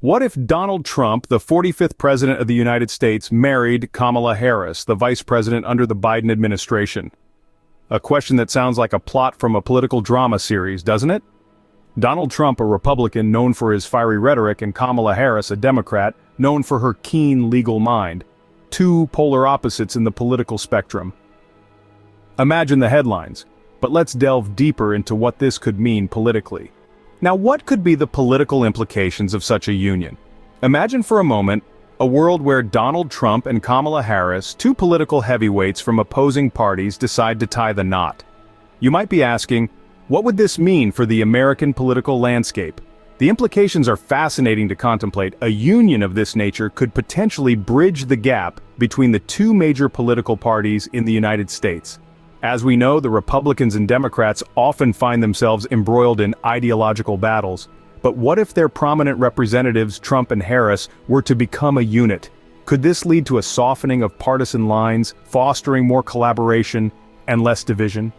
What if Donald Trump, the 45th President of the United States, married Kamala Harris, the Vice President under the Biden administration? A question that sounds like a plot from a political drama series, doesn't it? Donald Trump, a Republican known for his fiery rhetoric, and Kamala Harris, a Democrat known for her keen legal mind. Two polar opposites in the political spectrum. Imagine the headlines, but let's delve deeper into what this could mean politically. Now, what could be the political implications of such a union? Imagine for a moment a world where Donald Trump and Kamala Harris, two political heavyweights from opposing parties, decide to tie the knot. You might be asking, what would this mean for the American political landscape? The implications are fascinating to contemplate. A union of this nature could potentially bridge the gap between the two major political parties in the United States. As we know, the Republicans and Democrats often find themselves embroiled in ideological battles. But what if their prominent representatives, Trump and Harris, were to become a unit? Could this lead to a softening of partisan lines, fostering more collaboration and less division?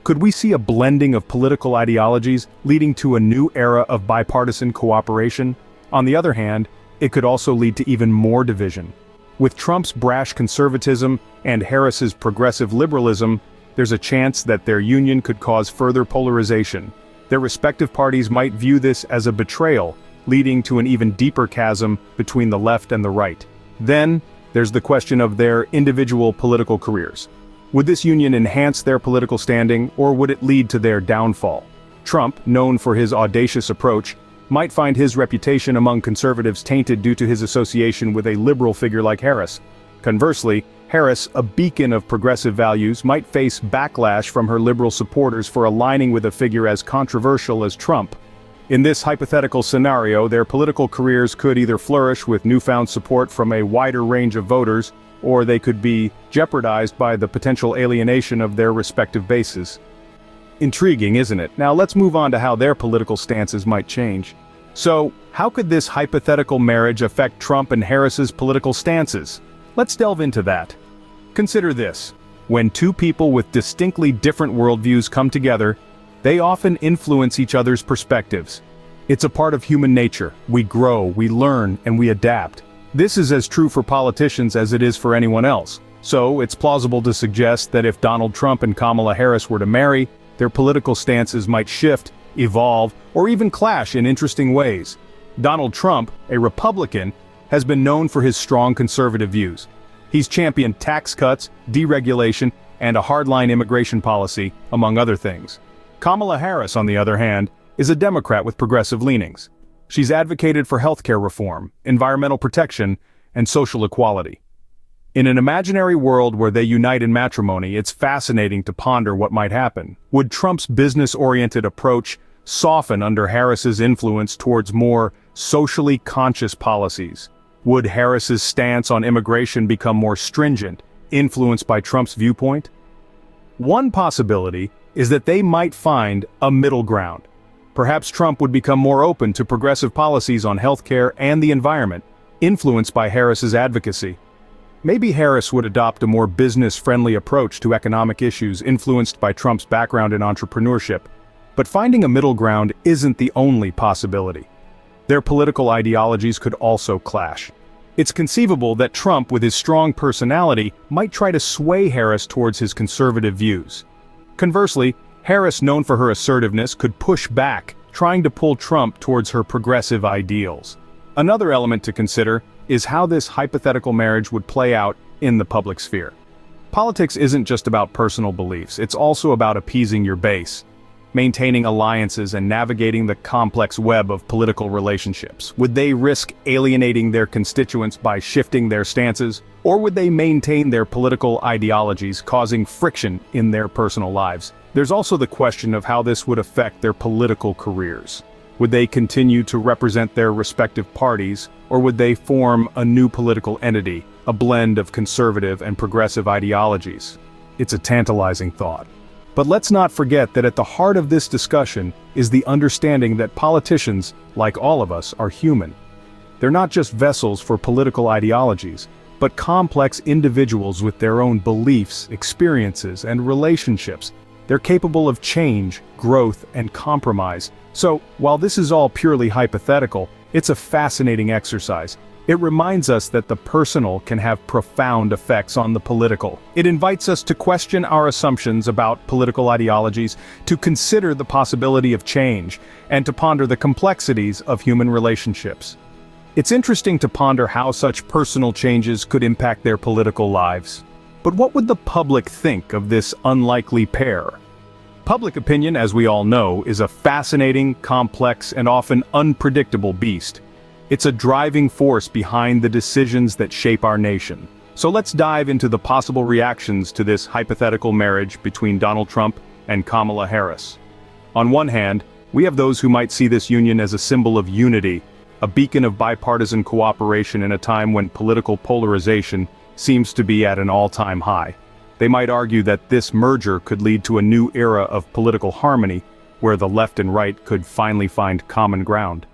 Could we see a blending of political ideologies, leading to a new era of bipartisan cooperation? On the other hand, it could also lead to even more division. With Trump's brash conservatism and Harris's progressive liberalism, there's a chance that their union could cause further polarization. Their respective parties might view this as a betrayal, leading to an even deeper chasm between the left and the right. Then, there's the question of their individual political careers. Would this union enhance their political standing, or would it lead to their downfall? Trump, known for his audacious approach, might find his reputation among conservatives tainted due to his association with a liberal figure like Harris. Conversely, Harris, a beacon of progressive values, might face backlash from her liberal supporters for aligning with a figure as controversial as Trump. In this hypothetical scenario, their political careers could either flourish with newfound support from a wider range of voters, or they could be jeopardized by the potential alienation of their respective bases. Intriguing, isn't it? Now let's move on to how their political stances might change. So, how could this hypothetical marriage affect Trump and Harris's political stances? Let's delve into that. Consider this. When two people with distinctly different worldviews come together, they often influence each other's perspectives. It's a part of human nature. We grow, we learn, and we adapt. This is as true for politicians as it is for anyone else. So, it's plausible to suggest that if Donald Trump and Kamala Harris were to marry, their political stances might shift, evolve, or even clash in interesting ways. Donald Trump, a Republican, has been known for his strong conservative views. He's championed tax cuts, deregulation, and a hardline immigration policy, among other things. Kamala Harris, on the other hand, is a Democrat with progressive leanings. She's advocated for healthcare reform, environmental protection, and social equality. In an imaginary world where they unite in matrimony, it's fascinating to ponder what might happen. Would Trump's business-oriented approach soften under Harris's influence towards more socially conscious policies? Would Harris's stance on immigration become more stringent, influenced by Trump's viewpoint? One possibility is that they might find a middle ground. Perhaps Trump would become more open to progressive policies on healthcare and the environment, influenced by Harris's advocacy. Maybe Harris would adopt a more business-friendly approach to economic issues influenced by Trump's background in entrepreneurship. But finding a middle ground isn't the only possibility. Their political ideologies could also clash. It's conceivable that Trump, with his strong personality, might try to sway Harris towards his conservative views. Conversely, Harris, known for her assertiveness, could push back, trying to pull Trump towards her progressive ideals. Another element to consider is how this hypothetical marriage would play out in the public sphere. Politics isn't just about personal beliefs, it's also about appeasing your base, maintaining alliances and navigating the complex web of political relationships. Would they risk alienating their constituents by shifting their stances, or would they maintain their political ideologies, causing friction in their personal lives? There's also the question of how this would affect their political careers. Would they continue to represent their respective parties, or would they form a new political entity, a blend of conservative and progressive ideologies? It's a tantalizing thought. But let's not forget that at the heart of this discussion is the understanding that politicians, like all of us, are human. They're not just vessels for political ideologies, but complex individuals with their own beliefs, experiences, and relationships. They're capable of change, growth, and compromise. So, while this is all purely hypothetical, It's a fascinating exercise. It reminds us that the personal can have profound effects on the political. It invites us to question our assumptions about political ideologies, to consider the possibility of change, and to ponder the complexities of human relationships. It's interesting to ponder how such personal changes could impact their political lives. But what would the public think of this unlikely pair? Public opinion, as we all know, is a fascinating, complex, and often unpredictable beast. It's a driving force behind the decisions that shape our nation. So let's dive into the possible reactions to this hypothetical marriage between Donald Trump and Kamala Harris. On one hand, we have those who might see this union as a symbol of unity, a beacon of bipartisan cooperation in a time when political polarization seems to be at an all-time high. They might argue that this merger could lead to a new era of political harmony, where the left and right could finally find common ground.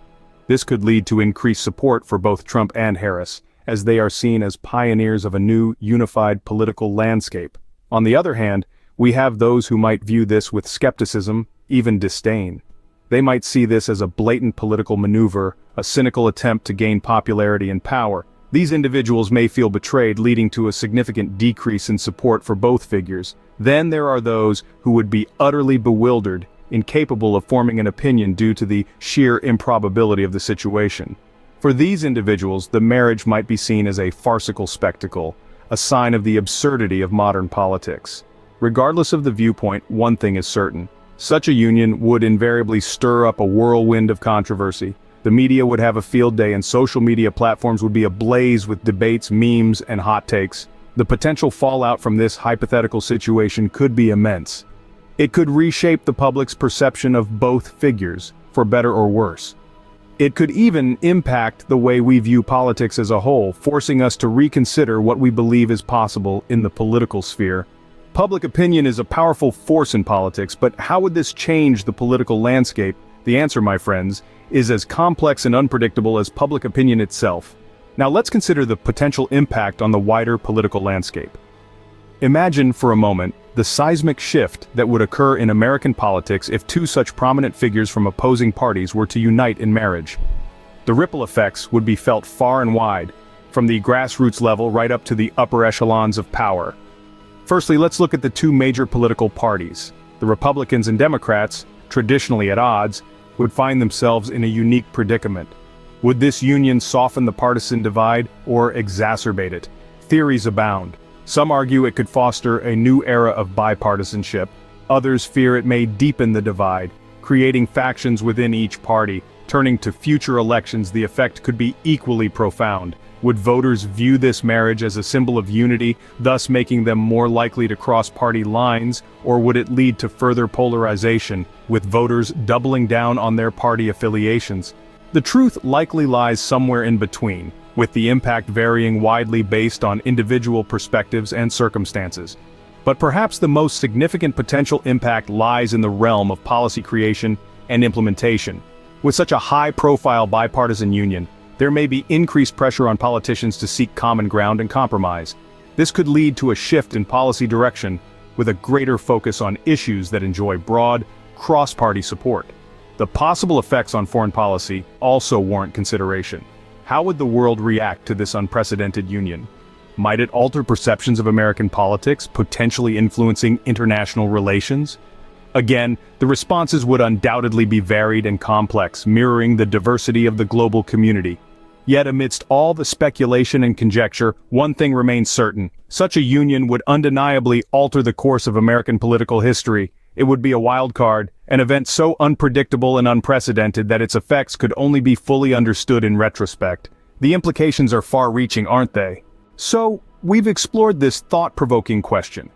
This could lead to increased support for both Trump and Harris, as they are seen as pioneers of a new, unified political landscape. On the other hand, we have those who might view this with skepticism, even disdain. They might see this as a blatant political maneuver, a cynical attempt to gain popularity and power. These individuals may feel betrayed, leading to a significant decrease in support for both figures. Then there are those who would be utterly bewildered, incapable of forming an opinion due to the sheer improbability of the situation. For these individuals, the marriage might be seen as a farcical spectacle, a sign of the absurdity of modern politics. Regardless of the viewpoint, one thing is certain. Such a union would invariably stir up a whirlwind of controversy. The media would have a field day and social media platforms would be ablaze with debates, memes, and hot takes. The potential fallout from this hypothetical situation could be immense. It could reshape the public's perception of both figures, for better or worse. It could even impact the way we view politics as a whole, forcing us to reconsider what we believe is possible in the political sphere. Public opinion is a powerful force in politics, but how would this change the political landscape? The answer, my friends, is as complex and unpredictable as public opinion itself. Now let's consider the potential impact on the wider political landscape. Imagine for a moment the seismic shift that would occur in American politics if two such prominent figures from opposing parties were to unite in marriage. The ripple effects would be felt far and wide, from the grassroots level right up to the upper echelons of power. Firstly, let's look at the two major political parties. The Republicans and Democrats, traditionally at odds, would find themselves in a unique predicament. Would this union soften the partisan divide or exacerbate it? Theories abound. Some argue it could foster a new era of bipartisanship. Others fear it may deepen the divide, creating factions within each party. Turning to future elections, the effect could be equally profound. Would voters view this marriage as a symbol of unity, thus making them more likely to cross party lines, or would it lead to further polarization, with voters doubling down on their party affiliations? The truth likely lies somewhere in between, with the impact varying widely based on individual perspectives and circumstances. But perhaps the most significant potential impact lies in the realm of policy creation and implementation. With such a high-profile bipartisan union, there may be increased pressure on politicians to seek common ground and compromise. This could lead to a shift in policy direction, with a greater focus on issues that enjoy broad, cross-party support. The possible effects on foreign policy also warrant consideration. How would the world react to this unprecedented union? Might it alter perceptions of American politics, potentially influencing international relations? Again, the responses would undoubtedly be varied and complex, mirroring the diversity of the global community. Yet amidst all the speculation and conjecture, one thing remains certain. Such a union would undeniably alter the course of American political history. It would be a wild card, an event so unpredictable and unprecedented that its effects could only be fully understood in retrospect. The implications are far-reaching, aren't they? So, we've explored this thought-provoking question.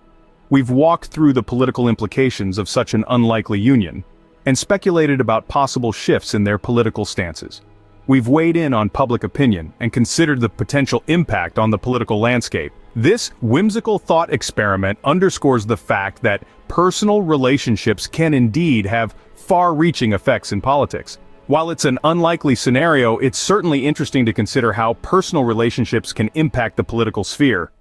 We've walked through the political implications of such an unlikely union, and speculated about possible shifts in their political stances. We've weighed in on public opinion and considered the potential impact on the political landscape. This whimsical thought experiment underscores the fact that personal relationships can indeed have far-reaching effects in politics. While it's an unlikely scenario, it's certainly interesting to consider how personal relationships can impact the political sphere.